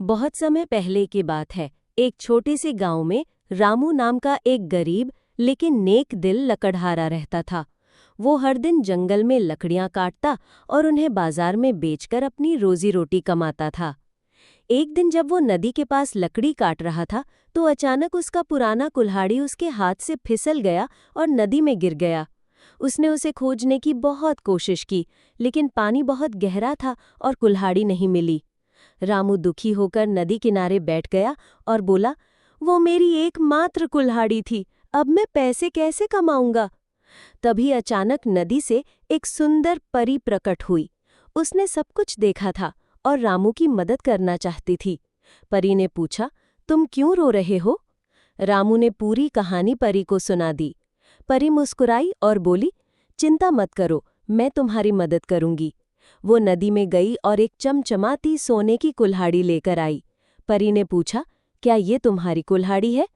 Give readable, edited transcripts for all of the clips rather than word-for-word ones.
बहुत समय पहले की बात है। एक छोटे से गांव में रामू नाम का एक गरीब लेकिन नेक दिल लकड़हारा रहता था। वो हर दिन जंगल में लकड़ियां काटता और उन्हें बाजार में बेचकर अपनी रोजी रोटी कमाता था। एक दिन जब वो नदी के पास लकड़ी काट रहा था तो अचानक उसका पुराना कुल्हाड़ी उसके हाथ से फिसल गया और नदी में गिर गया। उसने उसे खोजने की बहुत कोशिश की, लेकिन पानी बहुत गहरा था और कुल्हाड़ी नहीं मिली। रामू दुखी होकर नदी किनारे बैठ गया और बोला, वो मेरी एकमात्र कुल्हाड़ी थी, अब मैं पैसे कैसे कमाऊंगा। तभी अचानक नदी से एक सुंदर परी प्रकट हुई। उसने सब कुछ देखा था और रामू की मदद करना चाहती थी। परी ने पूछा, तुम क्यों रो रहे हो? रामू ने पूरी कहानी परी को सुना दी। परी मुस्कुराई और बोली, चिंता मत करो, मैं तुम्हारी मदद करूंगी। वो नदी में गई और एक चमचमाती सोने की कुल्हाड़ी लेकर आई। परी ने पूछा, क्या ये तुम्हारी कुल्हाड़ी है?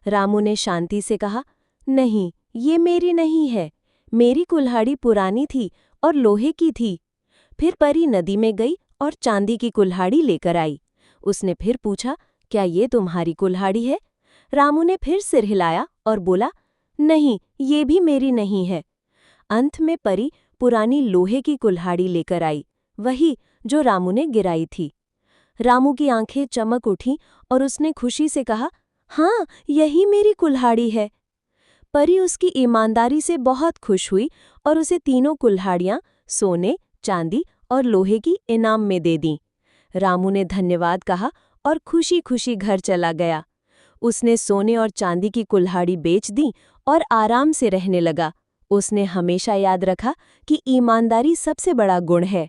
रामू ने शांति से कहा, नहीं, ये मेरी नहीं है। मेरी कुल्हाड़ी पुरानी थी और लोहे की थी। फिर परी नदी में गई और चांदी की कुल्हाड़ी लेकर आई। उसने फिर पूछा, क्या ये तुम्हारी कुल्हाड़ी है? रामू ने फिर सिर हिलाया और बोला, नहीं, ये भी मेरी नहीं है। अंत में परी पुरानी लोहे की कुल्हाड़ी लेकर आई, वही जो रामू ने गिराई थी। रामू की आंखें चमक उठीं और उसने खुशी से कहा, हाँ, यही मेरी कुल्हाड़ी है। परी उसकी ईमानदारी से बहुत खुश हुई और उसे तीनों कुल्हाड़ियां सोने, चांदी और लोहे की इनाम में दे दीं। रामू ने धन्यवाद कहा और खुशी खुशी घर चला गया। उसने सोने और चांदी की कुल्हाड़ी बेच दी और आराम से रहने लगा। उसने हमेशा याद रखा कि ईमानदारी सबसे बड़ा गुण है।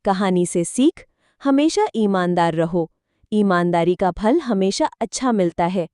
कहानी से सीख, हमेशा ईमानदार रहो। ईमानदारी का फल हमेशा अच्छा मिलता है।